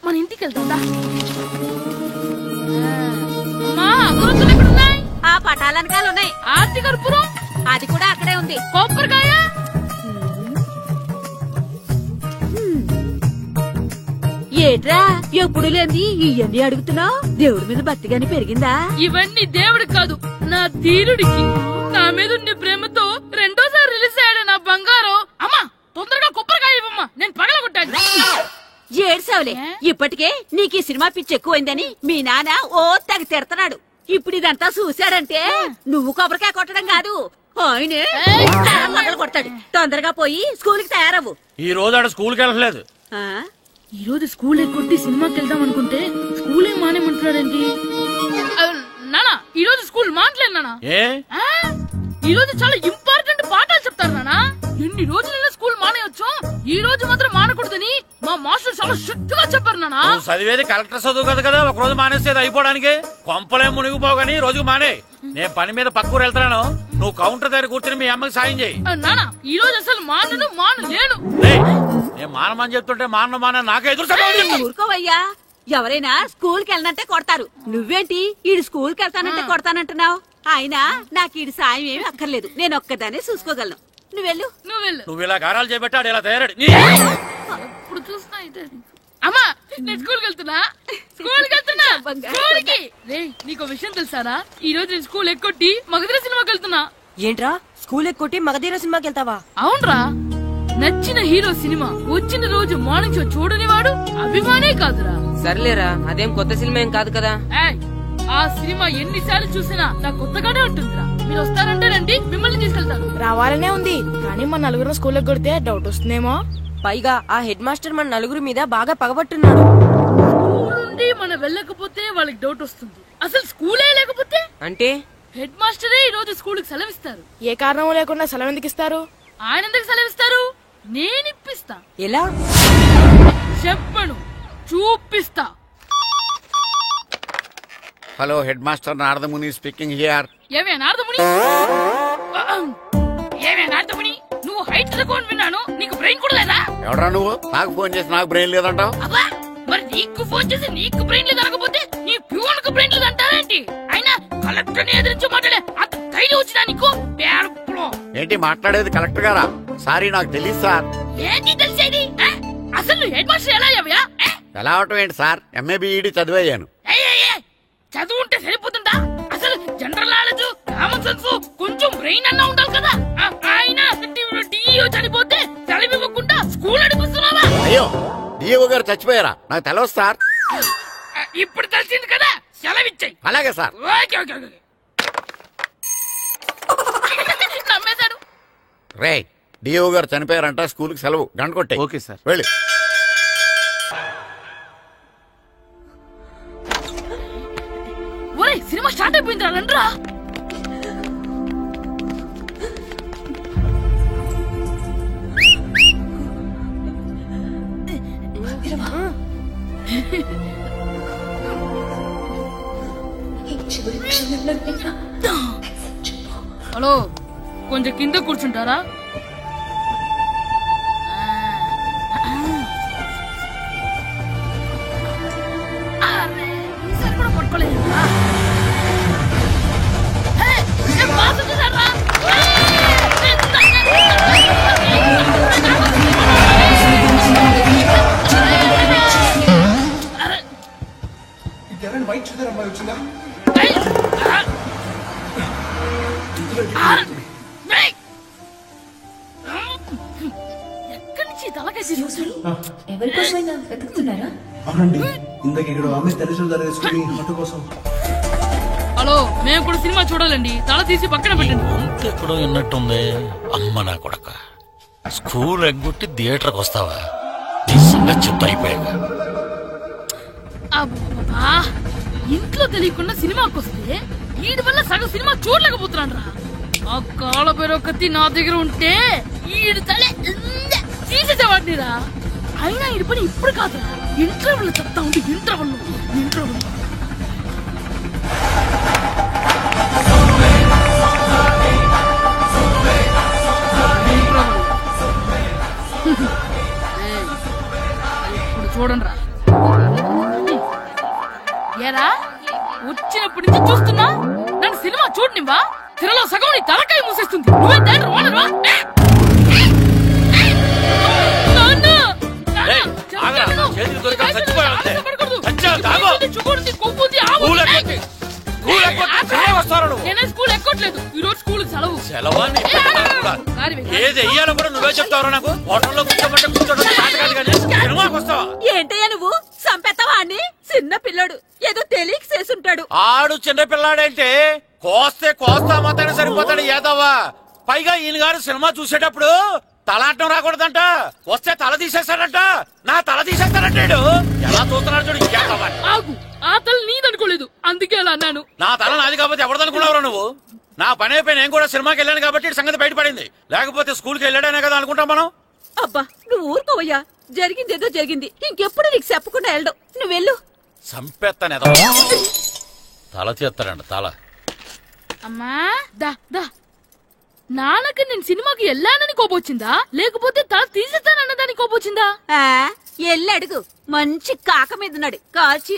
మన ఇంటికి వెళ్తుందా? గురుతులు ఎక్కడున్నాయి? ఆ పటాలనకాలు ఉన్నాయి. ఆర్తి కర్పూరం అది కూడా అక్కడే ఉంది. కొబ్బరికాయ ఏట్రా ఎప్పుడు లేని ఇవన్నీ అడుగుతున్నావు? దేవుడి మీద భక్తి గాని పెరిగిందా? ఇవన్నీ దేవుడికి కాదు, నా ధీరుడికి. నా మీద ఉండే ప్రేమతో రెండోసారి రిలీజ్ అయ్యాడు నా బంగారం. అమ్మా తొందరగా కొబ్బరికాయ ఇవ్వమ్మా, నేను పగలగొట్టాను. ఏడ్సావులే, ఇప్పటికే నీకు ఈ సినిమా పిచ్చి ఎక్కువైందని మీ నాన్న ఓ తెగ తిడతాడు. ఇప్పుడు ఇదంతా చూశాడంటే నువ్వు కొబ్బరికాయ కొట్టడం కాదు, ఆయనే పగలు కొడతాడు. తొందరగా పోయి స్కూల్ కి తయారవ్వు. ఈ రోజు ఆడ స్కూల్కి వెళ్ళలేదు. ఈ రోజు స్కూల్ ఎక్కొట్టి సినిమాకి వెళ్దాం అనుకుంటే స్కూల్ ఏం మానేమంటున్నాడండి. నానా ఈ రోజు స్కూల్ మానట్లేదు నానా. ఈ రోజు చాలా ఇంపార్టెంట్ పాఠాలు చెప్తారు నానా. ఎన్ని రోజులైనా స్కూల్ మానేయొచ్చు, ఈ రోజు మాత్రం మానకూడదని మా మాస్టర్ చాలా స్ట్రిక్ట్ గా చెప్పారు నానా. చదివేది కలెక్టర్ చదువు కదా కదా, ఒక రోజు మానేసేది అయిపోవడానికి. కొంపలేం మునిగిపోగాని రోజు మానే. నేను పని మీద పక్కూరు వెళ్తాను, నువ్వు కౌంటర్ దగ్గర కూర్చొని మీ అమ్మకి సాయం చేయి. నానా ఈ రోజు అసలు మానలేను. నేను మానమని చెప్తుంటే మాన నాకే ఎదురు. ఊరుకోవయ్యా, ఎవరైనా స్కూల్ కి వెళ్ళనంటే కొడతారు. నువ్వేంటి ఈడు స్కూల్ కి వెళ్తానంటే కొడతానంటున్నావు? అయినా నాకు ఈడు సాయం ఏమి అక్కర్లేదు, నేను ఒక్కదానే చూసుకోగలను. నువ్వెళ్ళు. నువ్వు ఇలా గారాలు చేపెట్టాడు ఇలా తయారాడు. ఇప్పుడు చూస్తా అమ్మా, నేను స్కూల్కి వెళ్తున్నా. నీకు విషయం తెలుసారా? ఈ రోజు నేను స్కూల్ ఎక్కొట్టి మగధీర సినిమాకి వెళ్తున్నా. ఏంట్రా స్కూల్ ఎక్కొట్టి మగధీర సినిమాకి వెళ్తావా? అవునరా, నచ్చిన హీరో సినిమా వచ్చిన రోజు మార్నింగ్ షో చూడని వాడు అభిమానే కాదురా. సర్లేరా, అదేం కొత్త సినిమా ఏం కాదు కదా. ఆ సినిమా ఎన్నిసార్లు చూసినా నాకు కొత్తగానే ఉంటుందిరా. మీరు వస్తారంటే రండి, మిమ్మల్ని తీసుకెళ్తాను. రావాలనే ఉంది, కానీ మన నలుగురు స్కూల్ కొడితే డౌట్ వస్తుందేమో. పైగా ఆ హెడ్ మాస్టర్ మన నలుగురి మీద బాగా పగబట్టున్నాడు. స్కూల్ నుండి మనం వెళ్ళకపోతే వాళ్ళకి డౌట్ వస్తుంది. అసలు స్కూలే లేకపోతే అంటే హెడ్ మాస్టరే ఈ రోజు స్కూల్ కి సెలవిస్తారు. ఏ కారణం లేకుండా సెలవు ఎందుకు ఇస్తారు? ఆయన ఎందుకు సెలవిస్తారు? నేను ఇప్పిస్తా. ఎలా చెప్పను, చూపిస్తా. Hello, head master Naradamuni speaking here. ఏమే నారదముని? నువ్వు హైట్ రికార్డ్ విన్నాను, నీకు బ్రెయిన్ కూడా లేదా? ఎవడా నువ్వు? నాకు ఫోన్ చేసి నాకు బ్రెయిన్ లేదంటావు? అబ్బా, మరి నీకు ఫోన్ చేసి నీకు బ్రెయిన్ లేదనకపోతే నీ ప్యూన్ కు బ్రెయిన్ లేదంటారేంటి? అయినా కలెక్టర్ ని ఎదిరించి మాట్లాడే అంత ధైర్యం వచ్చినా నీకు? ఏంటి మాట్లాడేది? కలెక్టర్ గారా? సారీ, నాకు తెలియదు సార్. ఏంటి తెలిసేది? అసలు హెడ్ మాస్టర్ ఎలా అయ్యావా? ఎలా అవటం ఏంటి సార్, ఎంఏ బిఈడి చదివయ్యాను. చదువు ఉంటే సరిపోతుందా? అసలు జనరల్ నాలెడ్జ్, కామన్ సెన్స్, కొంచెం బ్రెయిన్ అన్నా ఉండాలి కదా. ఆయన డిఇఓ చనిపోతే సెలవివ్వకుండా స్కూల్ నడిపిస్తున్నావా? అయ్యో, డిఇఓ గారు చచ్చిపోయారా? నాకు తెలవదు సార్. ఇప్పుడు తెలిసింది కదా, సెలవిచ్చాయి. అలాగే సార్. నమ్మేశాడు. రే, డిఇఓ గారు చనిపోయారంట, స్కూల్ కి సెలవు, గంట కొట్టే. Okay sir. వెళ్ళి. ఒరేయ్, సినిమా స్టార్ట్ అయిపోయిందిరా, రండ్రా. హలో, కొంచెం కింద కూర్చుంటారా? కూడా పట్టుకోలేదు. ఎక్కడి నుంచి తలకేసి ఎవరికోసమైనా వెతుకుతున్నారా? అవునండి, ఇందాక ఇక్కడ ఆమె తల్లిదండ్రులు ధరేసుకుని మట్టు కోసం. హలో, మేము కూడా సినిమా చూడాలండి, తల తీసి పక్కన పెట్టండి. ఇంకెక్కడో విన్నట్టుంది. అమ్మ నా కొడక, స్కూల్ ఎగ్గొట్టి థియేటర్కి వస్తావా? నీ సంగతి చెప్తా అయిపోయాక. అబ్బా, ఇంట్లో తెలియకుండా సినిమాకి వస్తే వీడి వల్ల సగం సినిమా చూడలేకపోతున్నాను రా. ఆ కాళ్ళ పేరొకటి నా దగ్గర ఉంటే ఈడు తలే తీసేసేవాడిని రా. అయినా ఈడి పని ఇప్పుడు కాదురా, ఇంటర్వెల్ చెప్తా ఉంటే ఇంటర్వెల్. ఇప్పుడు చూడండి రా. ఏరా వచ్చినప్పటి నుంచి చూస్తున్నా, నన్ను సినిమా చూడనివ్వా? తిరలో సగం నీ తలకాయ మూసేస్తుంది. నువ్వే థియేటర్ ఓనర్వా? నేనే స్కూల్ ఎక్కట్లేదు, ఈ రోజు స్కూల్ సెలవు. ఏది వెయ్యాలో కూడా నువ్వే చెప్తావు. నాకు హోటల్లో కూర్చోమంటే కూర్చోబెట్టా. ఏంటయ్యా నువ్వు సంపెత్తవా అని? చిన్న పిల్లడు ఏదో తెలియక చేసుంటాడు. ఆడు చిన్న పిల్లాడంటే కోస్తా మాత్రమే సరిపోతాడు ఏదవ్వా. పైగా ఈయన గారు సినిమా చూసేటప్పుడు తలాటం రాకూడదంట, వస్తే తల తీసేస్తాడంట. నా తల తీసేస్తాడంటాడు. ఎలా చూస్తున్నాడు చూడు. ఆగు, ఆ తల నీదనుకోలేదు, అందుకే అలా అన్నాను. నా తల నాది కాబట్టి ఎవరిదనుకున్నావు నువ్వు? నా పని అయిపోయి నేను కూడా సినిమాకి వెళ్ళాను కాబట్టి సంగతి బయటపడింది. లేకపోతే స్కూల్కి వెళ్ళాడనే కదా అనుకుంటాం మనం. అబ్బా నువ్వు ఊరుకోవయ్యా, జరిగిందేదో జరిగింది. ఇంకెప్పుడు నీకు చెప్పకుండా వెళ్ళడు. నువ్వు వెళ్ళు. సంపెత్తనే తల చేస్తాడంట తల. అమ్మా దా దా. నాన్నకి నేను సినిమాకి వెళ్ళానని కోపొచ్చిందా, లేకపోతే తల తీసేస్తానన్నదాని కోపొచ్చిందా? ఎల్లు అడుగు. మంచి కాక మీద ఉన్నాడు, కాల్చి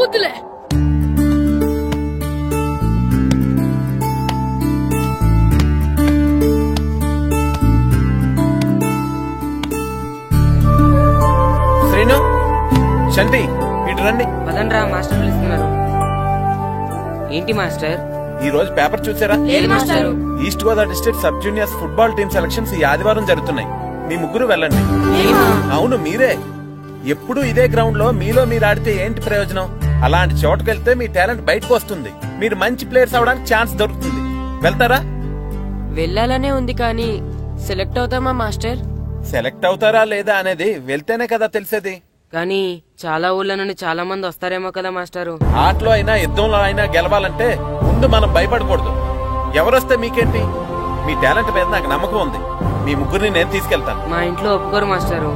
వద్దులే. శ్రీను, శంటి, ఇటు రండి. పదండ్రా, మాస్టర్ పిలుస్తున్నారు. ఏంటి మాస్టర్? ఈ రోజు పేపర్ చూసారా? East Godavari district sub juniors football team selections ఈ ఆదివారం జరుగుతున్నాయి. మీ ముగ్గురు వెళ్ళండి. అవును మీరే. ఎప్పుడు ఇదే గ్రౌండ్ లో మీలో మీరు ఆడితే ఏంటి ప్రయోజనం? అలాంటి చోటుకు వెళ్తే మీ టాలెంట్ బయటకు వస్తుంది. మీరు మంచి ప్లేయర్స్ అవడానికి ఛాన్స్ దొరుకుతుంది. వెళ్తారా? వెళ్ళాలనే ఉంది కానీ సెలెక్ట్ అవుతామా మాస్టర్? సెలెక్ట్ అవుతారా లేదా అనేది వెళ్తేనే కదా తెలిసేది. కానీ చాలా ఊళ్ళ నుండి చాలా మంది వస్తారేమో కదా మాస్టారు. ఆటలో అయినా యుద్ధంలో అయినా గెలవాలంటే ముందు మనం భయపడకూడదు. ఎవరొస్తే మీకేంటి? మీ టాలెంట్ మీద నాకు నమ్మకం ఉంది. మీ ముగ్గురిని నేను తీసుకెళ్తాను. మా ఇంట్లో ఒప్పుకోరు మాస్టారు.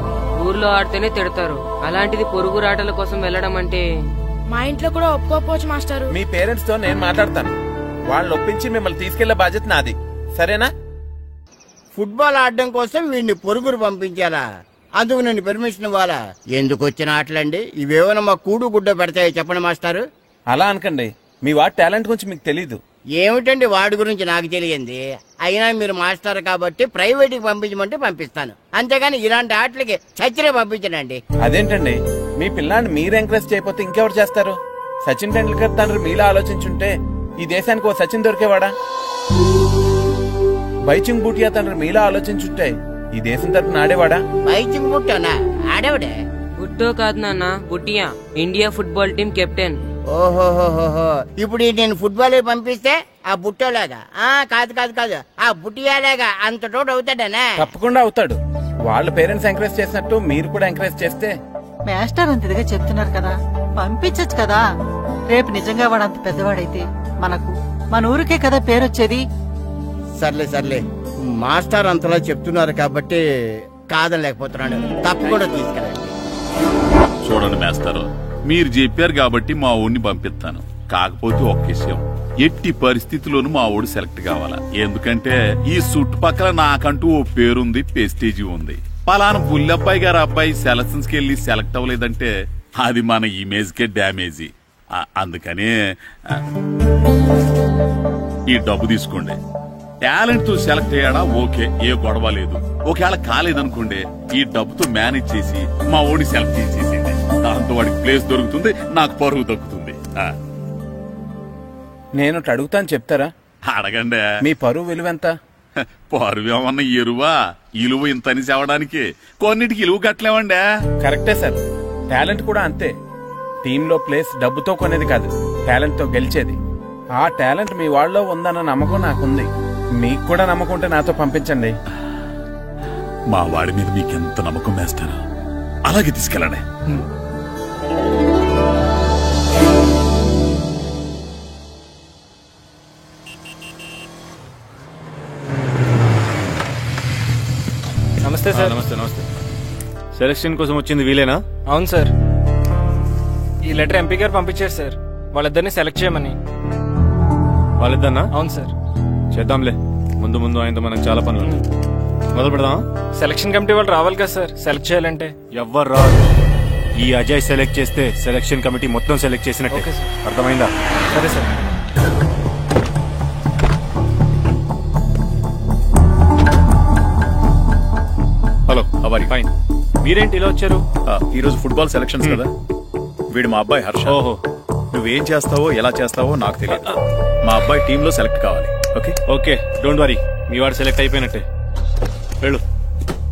ఊర్లో ఆడితేనే తిడతారు. అలాంటిది పొరుగు ఆటల కోసం వెళ్ళడం అంటే. మా ఇంట్లో కూడా ఒప్పుకోకపోవచ్చు మాస్టారు. మీ పేరెంట్స్ తో నేను మాట్లాడతాను. వాళ్ళని ఒప్పించి మిమ్మల్ని తీసుకెళ్లే బాధ్యత నాది. సరేనా? ఫుట్బాల్ ఆడడం కోసం వీడిని పొరుగురు పంపించారా? అందుకు నేను పర్మిషన్ ఇవ్వాలా? ఎందుకు వచ్చిన ఆటలండి ఇవేమైనా మా కూడు గుడ్డ పెడతాయో చెప్పండి మాస్టారు. అలా అనకండి. మీ వాడి టాలెంట్ గురించి మీకు తెలీదు. ఏమిటండి వాడి గురించి నాకు తెలియంది? అయినా మీరు మాస్టర్ కాబట్టి ప్రైవేట్ కి పంపించమంటే పంపిస్తాను, అంతేగాని ఇలాంటి ఆటలకి చచ్చినే పంపించనండి. అదేంటండి, మీ పిల్లాన్ని మీరు ఎంకరేజ్ చేయకపోతే ఇంకెవరు చేస్తారు? సచిన్ టెండూల్కర్ తండ్రి మీలా ఆలోచించుంటే ఈ దేశానికి ఓ సచిన్ దొరికేవాడా? బైచింగ్ బూటియా తండ్రి మీలా ఆలోచించుంటే ఈ దేశం తరపున ఆడేవాడా? బైచింగ్ బుట్టోనా? ఆడేవాడే. బుట్టో కాదు నాన్న, Bhutia, India football team captain. ఓహోహోహో, ఇప్పుడు నేను ఫుట్బాల్ పంపిస్తే ఆ బుట్టోలాగా? కాదు కాదు కాదు, ఆ బుట్టియాలాగా అంత తోడు అవుతాడనా? తప్పకుండా అవుతాడు. వాళ్ళ పేరెంట్స్ ఎంకరేజ్ చేసినట్టు మీరు కూడా ఎంకరేజ్ చేస్తే. మాస్టర్ అంతదిగా చెప్తున్నారు కదా, పంపించచ్చు కదా. రేపు నిజంగా వాడు అంత పెద్దవాడైతే మనకు మన ఊరికే కదా పేరొచ్చేది. సర్లే సర్లే, మాస్టర్ అంతలా చెప్తున్నారు కాబట్టి కాదనలేకపోతున్నాడు. తప్పకుండా తీసుకెళ్ళండి. చూడండి మాస్టర్, మీరు చెప్పారు కాబట్టి మా ఊడిని పంపిస్తాను. కాకపోతే ఒక్క విషయం, ఎట్టి పరిస్థితుల్లోనూ మా ఊడు సెలెక్ట్ కావాలా. ఎందుకంటే ఈ చుట్టుపక్కల నాకంటూ ఓ పేరుంది, ప్రెస్టీజీ ఉంది. పలానా పుల్లబ్బాయి గారు అబ్బాయి సెలక్షన్స్ కి వెళ్ళి సెలెక్ట్ అవ్వలేదంటే అది మన ఇమేజ్ కే డ్యామేజీ. అందుకనే ఈ డబ్బు తీసుకోండి. టాలెంట్ తో సెలెక్ట్ అయ్యాడా ఓకే, ఏ గొడవ లేదు. ఒకవేళ కాలేదనుకోండి, ఈ డబ్బుతో మేనేజ్ చేసి మా ఓడి సెలెక్ట్ చేసేసింది. దాంతో వాడికి ప్లేస్ దొరుకుతుంది, నాకు పరువు దక్కుతుంది. నేను అడుగుతాను, చెప్తారా? అడగండి. మీ పరువు విలువ ఎంత? పరువు ఏమన్నా ఎరువా? ఇలువ ఇంతని చెప్పడానికి కొన్నిటికి ఇలువ కట్టలేమండి. కరెక్టే సార్, టాలెంట్ కూడా అంతే. టీంలో ప్లేస్ డబ్బుతో కొనేది కాదు, టాలెంట్ తో గెలిచేది. ఆ టాలెంట్ మీ వాళ్ళలో ఉందన్న నమ్మకం నాకుంది. మీకు కూడా నమ్మకం ఉంటే నాతో పంపించండి. మా వాడి మీద మీకెంత నమ్మకం వేస్తారో అలాగే తీసుకెళ్ళండి. నమస్తే సార్. నమస్తే నమస్తే. సెలక్షన్ కోసం వచ్చింది వీలేనా? అవును సార్. ఈ లెటర్ ఎంపీ గారు పంపించారు సార్, వాళ్ళిద్దరిని సెలెక్ట్ చేయమని. వాళ్ళిద్దరినా? అవును సార్. చేద్దాంలే, ముందు ముందు ఆయనతో మనకు చాలా పనులు ఉన్నాయి. మొదలు పెడదాం. సెలక్షన్ కమిటీ వాళ్ళు రావాలి కదా సార్ సెలెక్ట్ చేయాలంటే. ఎవ్వరు రాదు. ఈ అజయ్ సెలెక్ట్ చేస్తే సెలక్షన్ కమిటీ మొత్తం సెలెక్ట్ చేసినట్టే. అర్థమైందా? సరే సార్. హలో అవారి. ఫైన్. మీరేంటి ఇలా వచ్చారు? ఈ రోజు ఫుట్బాల్ సెలక్షన్స్ కదా. వీడు మా అబ్బాయి హర్ష. ఓహో. నువ్వేం చేస్తావో ఎలా చేస్తావో నాకు తెలియదు. మా అబ్బాయి టీమ్ లో సెలెక్ట్ కావాలి. Okay okay, don't worry. మీ వాడు సెలెక్ట్ అయిపోయినట్టే. వెళ్ళు.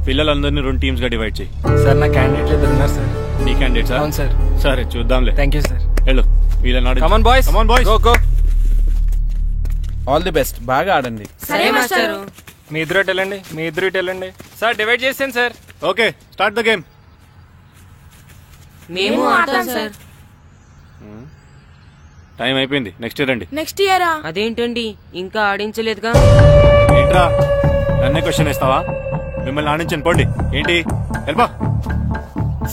పిల్లలందరినీ 2 టీమ్స్ గా డివైడ్ చేయి. సార్ నా క్యాండిడేట్లు ఇద్దరు ఉన్నారు సార్. నీ క్యాండిడేట్స్? అవును సార్. సరే చూద్దాంలే. Thank you sir. వెళ్ళు. వీళ్ళని come on boys. Go go. All the best. బాగా ఆడండి. సరే మాస్టర్. మీ ఇద్దరు ఇటు వెళ్ళండి, మీ ఇద్దరు ఇటు వెళ్ళండి. సార్ డివైడ్ చేసాను sir. Okay, start the game. మేము ఆడతాం సార్. టైం అయిపోయింది. నెక్స్ట్ ఇయర్ రండి. నెక్స్ట్ ఇయరా? అదేంటండి ఇంకా ఆడించలేదుగా. ఏంట్రా నన్నే క్వశ్చన్ వేస్తావా? మిమ్మల్ని ఆడించండి పోండి. ఏంటి వెళ్ళిపో.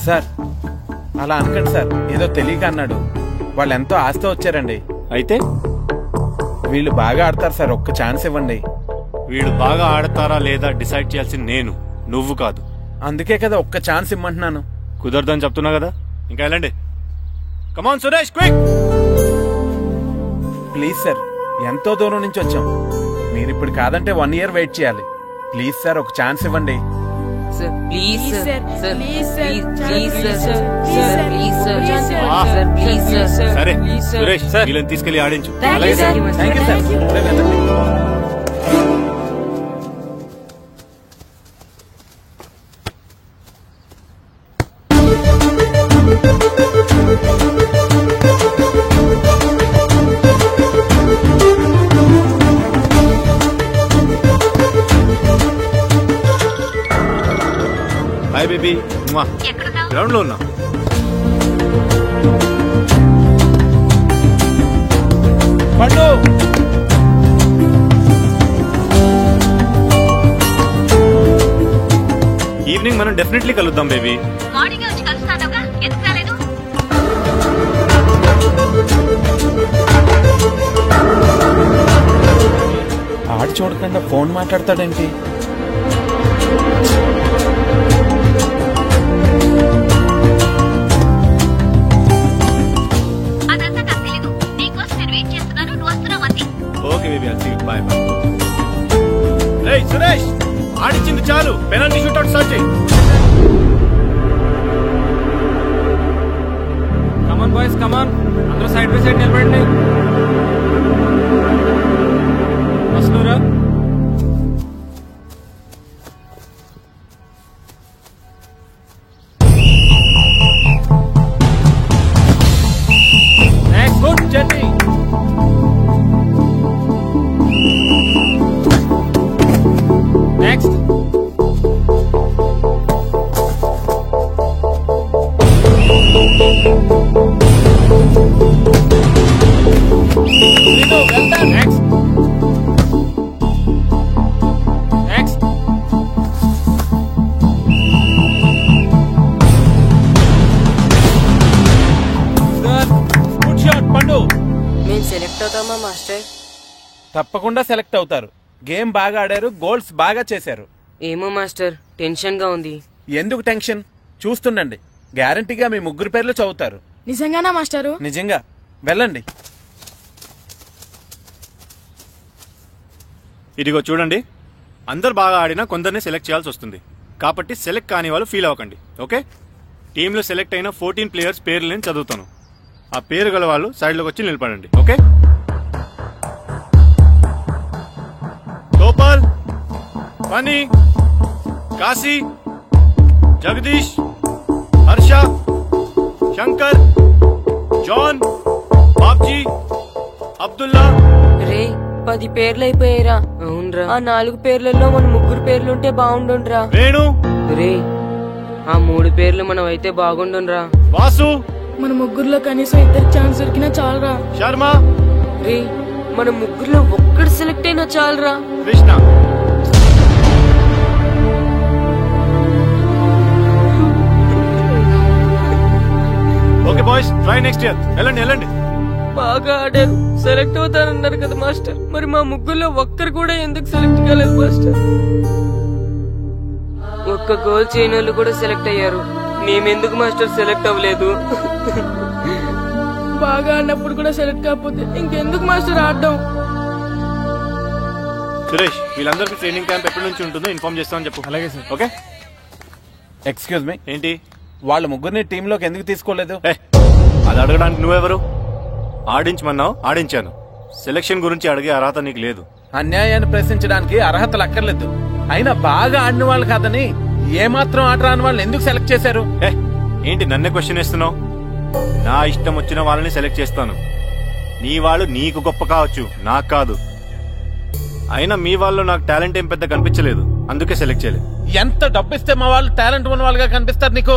సార్ అలా అనకండి సార్, ఏదో తెలియక అన్నాడు. వాళ్ళు ఎంతో ఆస్తి వచ్చారండి. అయితే వీళ్ళు బాగా ఆడతారు సార్, ఒక్క ఛాన్స్ ఇవ్వండి. వీళ్ళు బాగా ఆడతారా లేదా డిసైడ్ చేయాల్సింది నేను, నువ్వు కాదు. అందుకే కదా ఒక్క ఛాన్స్ ఇమ్మంటున్నాను. కుదరదని చెప్తున్నా కదా. ఇంకా వెళ్ళండి. Come on Suresh, quick. Please sir, ఎంతో దూరం నుంచి వచ్చాం. మీరు ఇప్పుడు కాదంటే 1 year వెయిట్ చేయాలి. ప్లీజ్ సార్ ఒక ఛాన్స్ ఇవ్వండి. Sir please sir. Sir please sir. Please sir. Sir please sir. Sir please sir. సరే సురేష్, వీళ్ళని తీసుకెళ్లి ఆడించు. Thank you sir. Hi baby. Ground లో ఉన్నా. పండు ఈవినింగ్ మనం డెఫినెట్లీ కలుద్దాం బేబీ. మార్నింగ్ వచ్చి కలుస్తానుగా, ఎందుకు రాలేదు? ఆడి చూడకుండా ఫోన్ మాట్లాడతాడేంటి? అదంతా నాకు తెలీదు. నీకోసం నేను వెయిట్ చేస్తున్నాను, నువ్వు వస్తున్నావు అంతే. Okay baby, I'll see you. Bye bye. ఏయ్ సురేష్, ఆడిచ్చింది చాలు. పెనాల్టీ షూట్అవుట్ స్టార్ట్ చేయి. కమాన్ బాయ్స్, కమాన్. అందరూ సైడ్ బై సైడ్ నిలబడండి. వస్తున్నారా? Next good journey. Next. Next. Next. Good shot పండు. మేము సెలెక్ట్ అవుతామా మాస్టర్? తప్పకుండా సెలెక్ట్ అవుతారు. గేమ్ బాగా ఆడారు, గోల్స్ బాగా చేశారు. ఏమో మాస్టర్, టెన్షన్ గా ఉంది. ఎందుకు టెన్షన్? చూస్తుండండి, గ్యారంటీగా మీ 3 పేర్లు చదువుతారు. నిజంగానా మాస్టారు? నిజంగా. వెళ్ళండి. ఇదిగో చూడండి, అందరు బాగా ఆడినా కొందరిని సెలెక్ట్ చేయాల్సి వస్తుంది. కాబట్టి సెలెక్ట్ కాని వాళ్ళు ఫీల్ అవ్వకండి. ఓకే, టీంలో సెలెక్ట్ అయిన 14 ప్లేయర్స్ పేర్లు నేను చదువుతాను. ఆ పేరు గల వాళ్ళు సైడ్లోకి వచ్చి నిలబడండి. Okay, Gopal, Phani, Kashi, Jagadish, Harsha, Shankar, John, Babji, Abdullah. రే 10 పేర్లు అయిపోయారా? అవునరా. ఆ 4 పేర్లలో మన 3 పేర్లుంటే బాగుండుండ్రా. వేణు. రే ఆ 3 పేర్లు మనం అయితే బాగుండుండ్రా. వాసు. మన 3లో కనీసం 2 ఛాన్స్ దొరికినా చాలరా. శర్మ. రే మన 3లో ఒక్కడు సెలెక్ట్ అయినా చాలరా. Krishna. Okay boys, try next year. వెళ్ళండి వెళ్ళండి. బాగా ఆడారు, సెలెక్ట్ అవుతారన్నారు కదా మాస్టర్. మరి మా 3లో ఒక్కరు కూడా ఎందుకు సెలెక్ట్ కాలేదు మాస్టర్? ఒక్క గోల్ చేయని వాళ్ళు కూడా సెలెక్ట్ అయ్యారు. మేమెందుకు మాస్టర్ సెలెక్ట్ అవ్వలేదు? బాగా ఆడినప్పుడు కూడా సెలెక్ట్ కాకపోతే ఇంకెందుకు మాస్టర్ ఆడడం? సురేష్, వీళ్ళందరికీ ట్రైనింగ్ క్యాంప్ ఎప్పటి నుంచి ఉంటుందో ఇన్ఫార్మ్ చేస్తామని చెప్పు. అలాగే సార్. ఓకే. ఎక్స్క్యూజ్ మీ, ఏంటి? వాళ్ళ ముగ్గురిని టీంలోకి ఎందుకు తీసుకోలేదు? అది అడగడానికి నువ్వెవరు? ఆడించమన్నావు, ఆడించాను. సెలక్షన్ గురించి అడిగే అర్హత నీకు లేదు. అన్యాయాన్ని ప్రశ్నించడానికి అర్హతలు అక్కర్లేదు. అయినా బాగా ఆడిన వాళ్ళు కాదని ఏమాత్రం ఆట రాని వాళ్ళని ఎందుకు సెలెక్ట్ చేశారు? ఏంటి నన్నే క్వశ్చన్ వేస్తున్నావు? నా ఇష్టం వచ్చిన వాళ్ళని సెలెక్ట్ చేస్తాను. నీ వాళ్ళు నీకు గొప్ప కావచ్చు, నాకు కాదు. అయినా మీ వాళ్ళు నాకు టాలెంట్ ఏం పెద్ద కనిపించలేదు, అందుకే సెలెక్ట్ చేయలేదు. ఎంత డబ్బు ఇస్తే మా వాళ్ళు టాలెంట్ ఉన్న వాళ్ళుగా కనిపిస్తారు నీకు?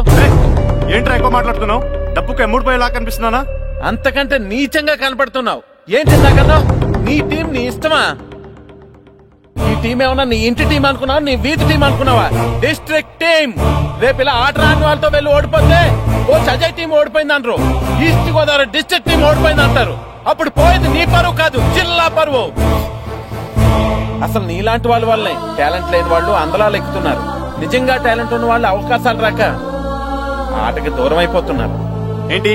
ఏంట్రా ఎక్కువ మాట్లాడుతున్నావు? డబ్బుకు ఎమ్ముడిపోయేలా కనిపిస్తున్నానా? అంతకంటే నీచంగా కనపడుతున్నావు. ఏంటి నాకన్నా నీ టీం నీ ఇష్టమా? ఈ టీం ఏమన్నా నీ ఇంటి టీం అనుకున్నావా, నీ వీధి టీం అనుకున్నావా? District team. రేపు ఇలా ఆట రాని వాళ్ళతో వెళ్ళి ఓడిపోతే కోచ్ అజయ్ టీం ఓడిపోయింది అంటారు, ఈస్ట్ గోదావరి డిస్ట్రిక్ట్ టీం ఓడిపోయింది అంటారు. అప్పుడు పోయింది నీ పరువు కాదు, జిల్లా పరువు. అసలు నీలాంటి వాళ్ళ వల్లే టాలెంట్ లేని వాళ్ళు అందలాలు ఎక్కుతున్నారు. నిజంగా టాలెంట్ ఉన్న వాళ్ళు అవకాశాలు రాక ఆటకి దూరం అయిపోతున్నారు. ఏంటి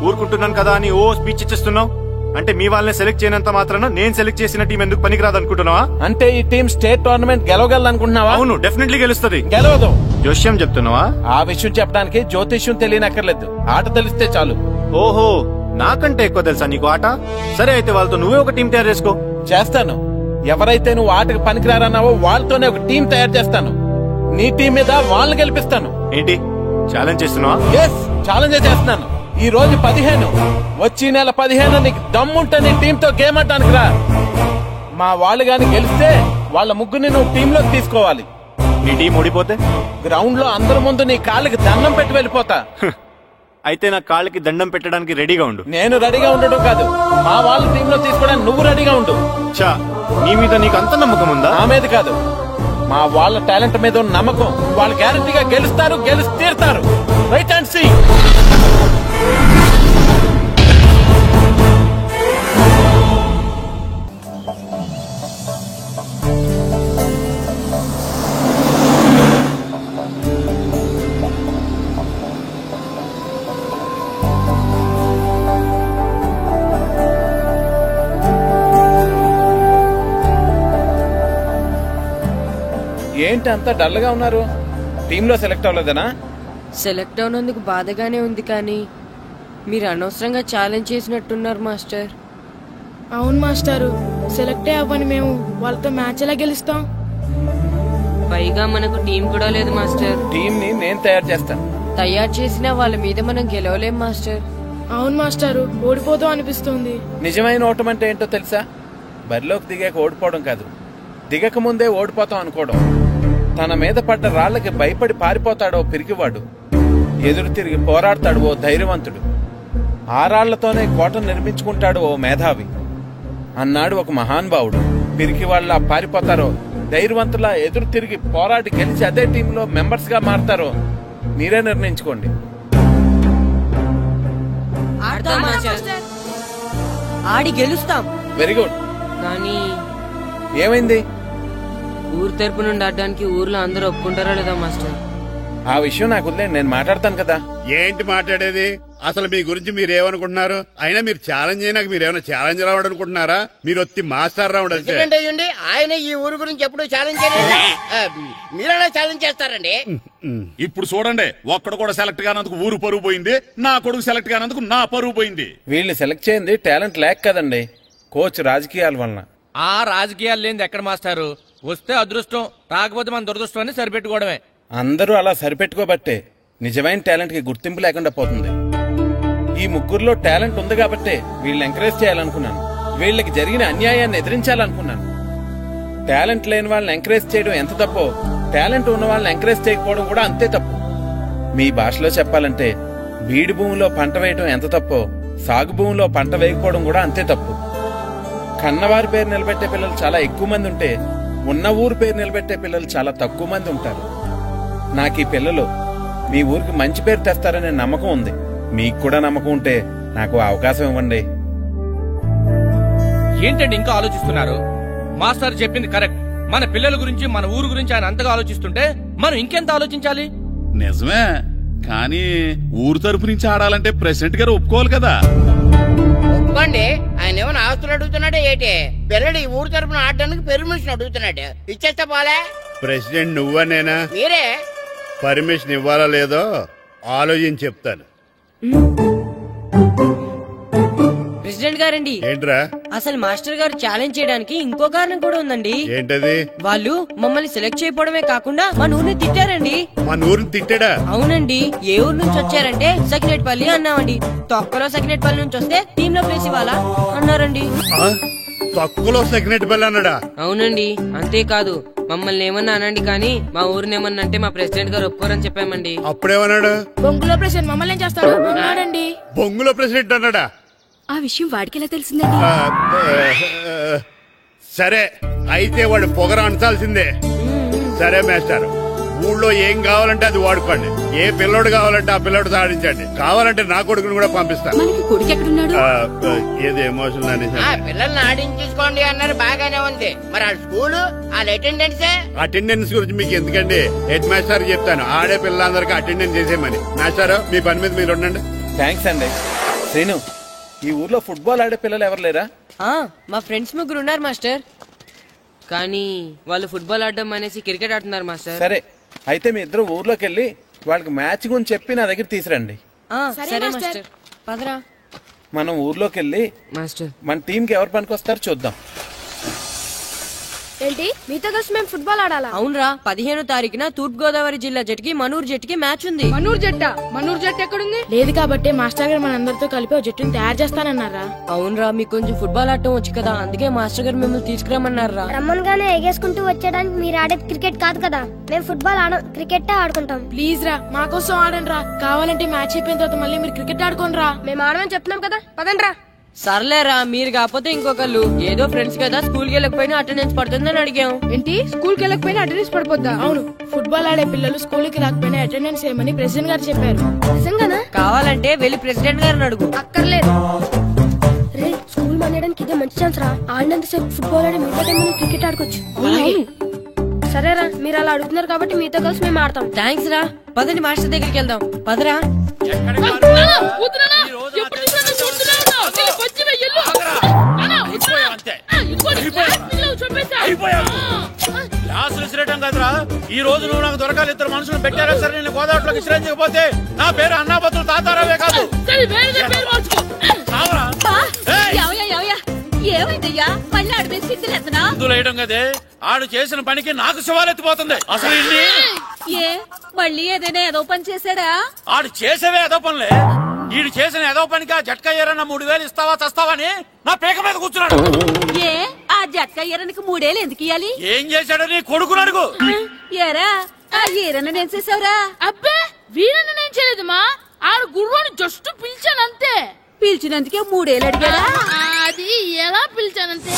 ఊరుకుంటున్నాను కదా అని ఓ స్పీచ్ ఇచ్చేస్తున్నావు? అంటే మీ వాళ్ళని సెలెక్ట్ చేయనంత మాత్రాన నేను సెలెక్ట్ చేసిన టీం ఎందుకు పనికిరాదు అనుకుంటున్నావా? అంటే ఈ టీం స్టేట్ టోర్నమెంట్ గెలవగలదు అనుకుంటున్నావా? అవును, డెఫినెట్లీ గెలుస్తుంది. గెలవదు. జోష్యం చెప్తున్నావా? ఆ విషయం చెప్పడానికి జ్యోతిష్యం తెలియనక్కర్లేదు, ఆట తెలిస్తే చాలు. ఓహో, నాకంటే ఎక్కువ తెలుసా నీకు ఆట? సరే అయితే వాళ్ళతో నువ్వే ఒక టీం తయారు చేసుకో. చేస్తాను. ఎవరైతే నువ్వు ఆటకు పనికిరారన్నావో వాళ్ళతోనే ఒక టీం తయారు చేస్తాను. నీ టీం మీద వాళ్ళని గెలిపిస్తాను. ఏంటి ఛాలెంజ్ చేస్తున్నావా? ఎస్, ఛాలెంజ్ చేస్తున్నాను. ఈ రోజు 15, వచ్చి నెల 15 నీకు దమ్ముంటే నీ టీంతో గేమ్ ఆడటానికి రా. మా వాళ్ళు గాని గెలిస్తే వాళ్ళ ముగ్గురిని నువ్వు టీంలోకి తీసుకోవాలి. నీ టీం ఓడిపోతే గ్రౌండ్ లో అందరి ముందు నీ కాళ్ళకి దండం పెట్టి వెళ్ళిపోతా. అయితే నా కాళ్ళకి దండం పెట్టడానికి రెడీగా ఉండు. నేను రెడీగా ఉండడం కాదు, మా వాళ్ళ టీంలో తీసుకోవడానికి నువ్వు రెడీగా ఉండు. చా, నీ మీద నీకు అంత నమ్మకం ఉందా? నా మీద కాదు, మా వాళ్ళ టాలెంట్ మీద ఉన్న నమ్మకం. వాళ్ళు గ్యారంటీగా గెలుస్తారు, గెలిచి తీరుతారు. Right and see. ఏంటి అంతా డల్గా ఉన్నారు? టీంలో సెలెక్ట్ అవ్వలేదనా? సెలెక్ట్ అవునందుకు బాధగానే ఉంది, కానీ మీరు అనవసరంగా ఛాలెంజ్ చేసినట్టున్నారు మాస్టర్. అవును మాస్టారు, సెలెక్ట్ అవ్వని మేము వాళ్ళతో మ్యాచ్ ఎలా గెలుస్తాం? పైగా మనకు టీం కూడా లేదు మాస్టర్. టీం ని నేను తయారు చేస్తాను. తయారు చేసిన వాళ్ళ మీద మనం గెలవలేం మాస్టర్. అవును మాస్టారు, ఓడిపోతాం అనిపిస్తుంది. నిజమైన ఓటం అంటే ఏంటో తెలుసా? బరిలోకి దిగాక ఓడిపోవడం కాదు, దిగక ముందే ఓడిపోతాం అనుకోవడం. తన మీద పడ్డ రాళ్లకి భయపడి పారిపోతాడో పిరికివాడు, ఎదురు తిరిగి పోరాడతాడు ఓ ధైర్యవంతుడు, ఆ రాళ్లతోనే కోట నిర్మించుకుంటాడు ఓ మేధావి అన్నాడు ఒక మహానుభావుడు. పిరికి వాళ్ళ పారిపోతారో ధైర్యవంతులా ఎదురు తిరిగి పోరాడి గెలిచి అదే టీంలో మెంబర్స్ గా మారతారో మీరే నిర్ణయించుకోండి. ఆడి గెలుస్తాం. Very good. కానీ ఏమైంది? ఊరు తరపు నుండి ఆడడానికి ఊర్లో అందరూ ఒప్పుకుంటారా లేదా మాస్టర్? ఆ విషయం నాకు వదిలేండి, నేను మాట్లాడతాను కదా. ఏంటి మాట్లాడేది? అసలు మీ గురించి మీరేమనుకుంటున్నారు? అయినా మీరు ఛాలెంజ్ అయినాక మీరేమైనా ఛాలెంజ్ రావడం అనుకుంటున్నారా? మీరు వచ్చి మాస్టర్ రావడం అంటే ఆయన ఈ ఊరు గురించి ఎప్పుడు ఛాలెంజ్ చేయలేదు, మీరెలా ఛాలెంజ్ చేస్తారండి? ఇప్పుడు చూడండి, ఒక్కడు కూడా సెలెక్ట్ కానందుకు ఊరు పరువు పోయింది, నా కొడుకు సెలెక్ట్ కానందుకు నా పరువు పోయింది. వీళ్ళు సెలెక్ట్ చేయింది టాలెంట్ లేక కదండి, కోచ్ రాజకీయాల వలన. ఆ రాజకీయాలు లేనిది ఎక్కడ మాస్టారు? వస్తే అదృష్టం, రాకపోతే మన దురదృష్టం అని సరిపెట్టుకోవడమే. అందరూ అలా సరిపెట్టుకోబట్టే నిజమైన టాలెంట్ కి గుర్తింపు లేకుండా పోతుంది. ఈ ముగ్గురులో టాలెంట్ ఉంది కాబట్టే వీళ్ళని ఎంకరేజ్ చేయాలనుకున్నాను, వీళ్ళకి జరిగిన అన్యాయాన్ని ఎదిరించాలనుకున్నాను. టాలెంట్ లేని వాళ్ళని ఎంకరేజ్ చేయడం ఎంత తప్పో, టాలెంట్ ఉన్న వాళ్ళని ఎంకరేజ్ చేయకపోవడం కూడా అంతే తప్పు. మీ భాషలో చెప్పాలంటే బీడు భూమిలో పంట వేయడం ఎంత తప్పో, సాగు భూమిలో పంట వేయకపోవడం కూడా అంతే తప్పు. కన్నవారి పేరు నిలబెట్టే పిల్లలు చాలా ఎక్కువ మంది ఉంటే, ఉన్న ఊరు పేరు నిలబెట్టే పిల్లలు చాలా తక్కువ మంది ఉంటారు. నాకు ఈ పిల్లలు మీ ఊరికి మంచి పేరు తెస్తారనే నమ్మకం ఉంది. మీకు కూడా నమ్మకం ఉంటే నాకు అవకాశం ఇవ్వండి. ఏంటండి ఇంకా ఆలోచిస్తున్నారు? మాస్టర్ చెప్పింది కరెక్ట్. మన పిల్లల గురించి, మన ఊరు గురించి ఆయన అంతగా ఆలోచిస్తుంటే మనం ఇంకెంత ఆలోచించాలి? నిజమే, కానీ ఊరు తరపు నుంచి ఆడాలంటే ప్రెసిడెంట్ గారు ఒప్పుకోవాలి కదా. ఒప్పుకోండి. ఆయన ఏమైనా ఆస్తులు అడుగుతున్నాడే ఏంటి? పిల్లడు ఈ ఊరు తరపున ఆడడానికి పెర్మిషన్ అడుగుతున్నాడు. ఇచ్చేస్తా పోలే. ప్రెసిడెంట్ నువ్వా నేనా? మీరే. పర్మిషన్ ఇవ్వాలా లేదో ఆలోచించి చెప్తాను. ప్రెసిడెంట్ గారండి, ఏంట్రా? అసలు మాస్టర్ గారు ఛాలెంజ్ చేయడానికి ఇంకో కారణం కూడా ఉందండి. ఏంటది? వాళ్ళు మమ్మల్ని సెలెక్ట్ చేయకపోవడమే కాకుండా మా ఊరిని తిట్టారండి. మన ఊరిని తిట్టాడా? అవునండి. ఏ ఊరు నుంచి వచ్చారంటే సకినేట్పల్లి అన్నామండి. తొక్కలో సకినేట్పల్లి నుంచి వస్తే టీమ్ లో ప్లేస్ ఇవ్వాలా అన్నారండి. తక్కువలో సెకండ్ బెల్ అన్నాడా? అవునండి. అంతేకాదు మమ్మల్ని ఏమన్నా అనండి కానీ మా ఊరిని ఏమన్నా అంటే మా ప్రెసిడెంట్ గారు ఒప్పుకోరని చెప్పామండి. అప్పుడేమన్నాడు? బొంగులో ప్రెసిడెంట్ మమ్మల్ని ఏం చేస్తాడు అన్నాడండి. బొంగులో ప్రెసిడెంట్ అన్నాడా? ఆ విషయం వాడికి ఎలా తెలిసిందండి? సరే అయితే వాడు పొగర అంచాల్సిందే. సరే మాస్టర్, ఊళ్ళో ఏం కావాలంటే అది వాడుకోండి. ఏ పిల్లోడు కావాలంటే ఆ పిల్లోడు ఆడించండి. కావాలంటే నా కొడుకుని కూడా పంపిస్తాను. కొడుకు ఎక్కడున్నాడు? ఏది ఎమోషన్ అని పిల్లల్ని ఆడించేసుకోండి అన్నారు, బాగానే ఉంది. మరి ఆ స్కూల్ వాళ్ళ అటెండెన్స్ గురించి మీకు ఎందుకండి? హెడ్ మాస్టర్ చెప్తాను, ఆడే పిల్లలందరికీ అటెండెన్స్ చేసేయమని. మాస్టర్ మీ పని మీద మీరు ఉండండి. థ్యాంక్స్ అండి. శ్రీను, ఈ ఊర్లో ఫుట్బాల్ ఆడే పిల్లలు ఎవరు లేరా? మా ఫ్రెండ్స్ ముగ్గురు ఉన్నారు మాస్టర్, కానీ వాళ్ళు ఫుట్బాల్ ఆడడం అనేసి క్రికెట్ ఆడుతున్నారు మాస్టర్. సరే అయితే మీ ఇద్దరు ఊర్లోకి వెళ్ళి వాళ్ళకి మ్యాచ్ గురించి చెప్పి నా దగ్గర తీసురండి. సరే మాస్టర్, పదరా. మనం ఊర్లోకి వెళ్ళి మాస్టర్ మన టీంకి ఎవరు పనికొస్తారో చూద్దాం. ఏంటి మీతో కలిసి మేము ఫుట్బాల్ ఆడాలా? అవునరా, 15వ తారీఖున తూర్పు గోదావరి జిల్లా జట్టుకి మనూరు జట్టుకి మ్యాచ్ ఉంది. మనూరు జట్టు ఎక్కడుంది? లేదు కాబట్టి మాస్టర్ గారు మనందరితో కలిపి జట్టుని తయారు చేస్తానన్నారా? అవునరా, మీకు కొంచెం ఫుట్బాల్ ఆడటం వచ్చు కదా, అందుకే మాస్టర్ గారు మిమ్మల్ని తీసుకురమ్మన్నారా. రమ్మన్గానే ఎగేసుకుంటూ వచ్చేయడానికి మీరు ఆడేది క్రికెట్ కాదు కదా. మేము ఫుట్బాల్ ఆడం, క్రికెట్ ఆడుకుంటాం. ప్లీజ్ రా, మా కోసం ఆడండి రా. కావాలంటే మ్యాచ్ అయిపోయిన తర్వాత మళ్ళీ మీరు క్రికెట్ ఆడుకోండి రా. మేము ఆడమని చెప్తున్నాం కదా, పదండి రా. సర్లేరా, మీరు కాకపోతే ఇంకొకళ్ళు. ఏదో ఫ్రెండ్స్ కదా, స్కూల్ కి వెళ్ళకపోయినా అటెండెన్స్ పడుతుందని అడిగాం. ఏంటి స్కూల్ కి వెళ్ళకపోయినా అటెండెన్స్ పడిపోద్దా? అవును, ఫుట్బాల్ ఆడే పిల్లలు స్కూల్ కి రాకపోయినా అటెండెన్స్ చేయమని ప్రెసిడెంట్ గారు చెప్పారు. నిజంగానా? కావాలంటే వెళ్ళి ప్రెసిడెంట్ గారిని అడుగు. అక్కర్లేదు. రే, స్కూల్ మానేయడానికి ఇదే మంచి ఛాన్స్ రా. ఆడినంతసేపు ఫుట్బాల్ ఆడి మిగతా టైం క్రికెట్ ఆడుకోవచ్చు. సరేరా, మీరు అలా అడుగుతున్నారు కాబట్టి మీతో కలిసి మేము ఆడతాం. థ్యాంక్స్ రా. పదండి మాస్టర్ దగ్గరికి వెళ్దాం. పదరా. కదరా, ఈ రోజు నువ్వు నాకు దొరకాలి. ఇద్దరు మనుషులు పెట్టారా సరే, నేను గోదావరిలోకి విశ్రమించకపోతే నా పేరు అన్నాబతులు తాతారావే కాదు. ఏమైందయ్యా? మళ్ళీ ఆడి స్థితిలేతనా? వేయడం కదే, ఆడు చేసిన పనికి నాకు శివాలెత్తిపోతుంది. అసలు ఏ మళ్ళీ ఏదైనా ఏదో పని చేశాడా? ఆడు చేసేవే ఏదో పనులే. ఈడు చేసిన ఏదో పనికి ఆ జట్కా ఏరన్న 3000 ఇస్తావా చస్తావని నా పేక మీద కూర్చున్నాడు. ఏ ఆ జట్కా ఏరనికి 3000 ఎందుకు ఇయ్యాలి? ఏం చేశాడో నీ కొడుకుని అడుగు. ఏరా, ఆ ఏరన్న నేను చేసావురా? అబ్బే, వీరన్న నేను చేయలేదు మా. ఆడు గుర్రాన్ని జస్ట్ పిలిచానంతే. పిలిచినందుకే 3000 అడిగాడా? అది ఎలా పిలిచానంతే.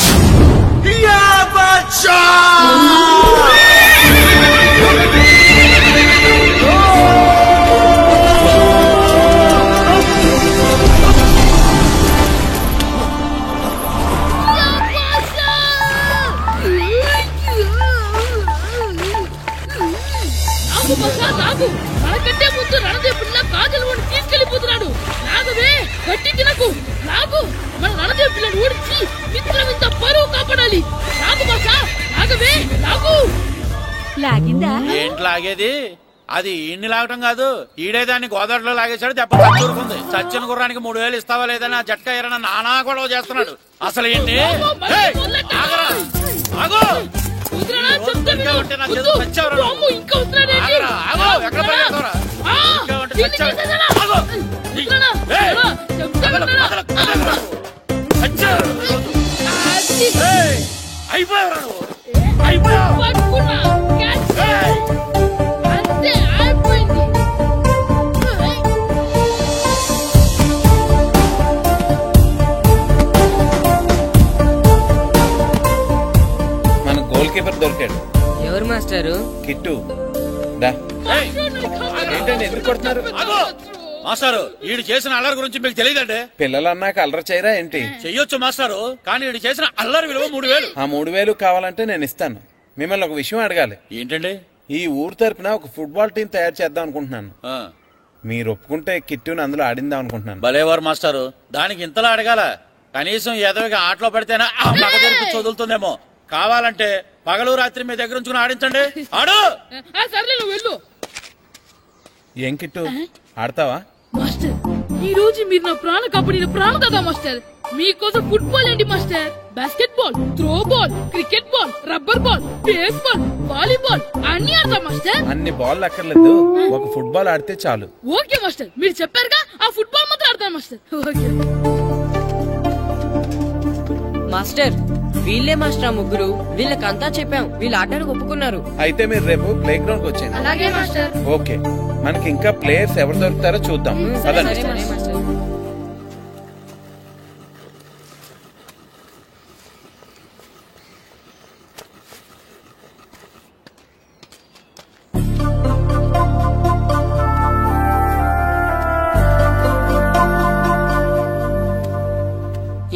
మనకంటే ముందు రణదేవ్ పిల్ల కాజల్ వాడిని తీసుకెళ్లిపోతున్నాడు. నాగవే, గట్టి తినకు. నాగు, మన రణదేవ్ పిల్లని ఓడించి మిత్రం ఇంత పరువు కాపాడాలి. నాగు బాసా, నాగవే, నాగు. లాగిందా? ఏంటి లాగేది? అది ఈయన్ని లాగటం కాదు, ఈడేదాన్ని గోదావరిలో లాగేశాడు. దెబ్బ చచ్చూరుకుంది. చచ్చిన గుర్రానికి 3000 ఇస్తావా లేదని ఆ జట్కా ఏరన్నా నానా గొడవ చేస్తున్నాడు. అసలు ఏంటి? మన గోల్ కీపర్ దొరికాడు. ఎవరు మాస్టారు? కిట్టు. ఏంటండి ఎందుకు కొడుతున్నారు? మాస్టారు, ఈడు చేసిన అల్లరి గురించి మీకు తెలియదండి. పిల్లలు అన్నాక అల్లరి చేయరా ఏంటి? చెయ్యొచ్చు మాస్టారు, కానీ ఈడు చేసిన అల్లరి విలువ 3000. ఆ 3000 కావాలంటే నేను ఇస్తాను. మిమ్మల్ని ఒక విషయం అడగాలి. ఏంటండి? ఈ ఊరు తరపున ఒక ఫుట్బాల్ టీం తయారు చేద్దాం అనుకుంటున్నాను. మీరు ఒప్పుకుంటే కిట్టుని అందులో ఆడిందాం అనుకుంటున్నాను. భలేవారు మాస్టారు, దానికి ఇంతలా అడగాల? కనీసం ఏదోగా ఆటలో పడితేనా మగ తెరిపి చదువుతుందేమో. కావాలంటే పగలు రాత్రి మీ దగ్గర ఉంచుకుని ఆడించండి. ఆడు. సర్లే నువ్వు వెళ్ళు. ఏం కిట్టు, ఆడతావా? మాస్టర్, ఈ రోజు మీరు నా ప్రాణ కబడ్డీ ప్రాణం కదా మాస్టర్. మీకోసం ఫుట్బాల్ ఏంటి master, basket ball, throw ball, cricket ball, rubber ball, base ball, volleyball అన్ని ఆడతాం మాస్టర్. అన్ని బాల్ అక్కర్లేదు, ఒక ఫుట్బాల్ ఆడితే చాలు. ఓకే మాస్టర్, మీరు చెప్పారుగా, ఆ ఫుట్బాల్ మాత్రం ఆడతాం మాస్టర్. ఓకే మాస్టర్, వీళ్ళే మాస్టర్ ముగ్గురు. వీళ్ళకంతా చెప్పాం, వీళ్ళు ఆడడానికి ఒప్పుకున్నారు. అయితే మీరు రేపు ప్లే గ్రౌండ్ కి వచ్చేయండి. అలాగే మాస్టర్. ఓకే, మనకి ఇంకా ప్లేయర్స్ ఎవరు దొరుకుతారో చూద్దాం. పదండి.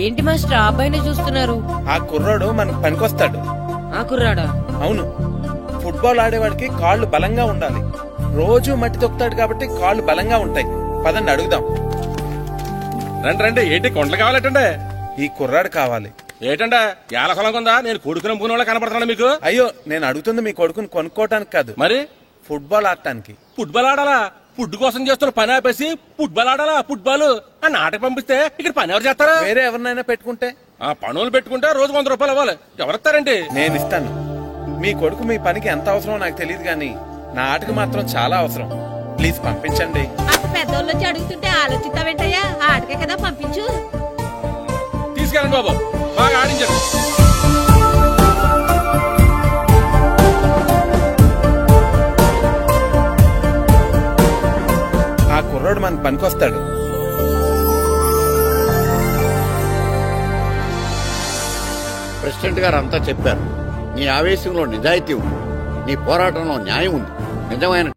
ఏంటి మాస్టర్ ఆ అబ్బాయినే చూస్తున్నారు? ఆ కుర్రాడు మనకు పనికొస్తాడు. ఆ కుర్రాడా? అవును, ఫుట్బాల్ ఆడేవాడికి కాళ్ళు బలంగా ఉండాలి. రోజు మట్టి తొక్కుతాడు కాబట్టి కాళ్ళు బలంగా ఉంటాయి. పదండి అడుగుదాం. రండి రండి. ఏంటి కొండలు కావాలంటే? ఈ కుర్రాడు కావాలి. ఏంటంటే ఎలా కొలం కొందా? నేను కొడుకుని అమ్ముకునే వాళ్ళ కనపడుతున్నా మీకు? అయ్యో, నేను అడుగుతుంది మీ కొడుకుని కొనుక్కోవటానికి కాదు, మరి ఫుట్బాల్ ఆడటానికి. ఫుట్బాల్ ఆడాలా? ఫుడ్ కోసం చేస్తున్న పని ఆపేసి ఫుట్బాల్ ఆడాలా? ఫుట్బాల్ ఆ నాటకు పంపిస్తే ఇక్కడ పని ఎవరు చేస్తారా? వేరే ఎవరినైనా పెట్టుకుంటే? ఆ పనులు పెట్టుకుంటే రోజు 100 రూపాయలు ఇవ్వాలి. ఎవరిస్తారండి? నేను ఇస్తాను. మీ కొడుకు మీ పనికి ఎంత అవసరమో నాకు తెలియదు, కానీ నా ఆటకు మాత్రం చాలా అవసరం. ప్లీజ్ పంపించండి. అంత పెద్దోళ్ళు వచ్చి అడుగుతుంటే ఆలోచిస్తావేంటయ్యా? ఆటకే కదా, పంపించు. తీసుకెళ్ళండి బాబు, బాగా ఆడించండి. ఆ కుర్రోడు మనకు పనికొస్తాడు. ప్రెసిడెంట్ గారు అంతా చెప్పారు. నీ ఆవేశంలో నిజాయితీ ఉంది, నీ పోరాటంలో న్యాయం ఉంది. నిజమైన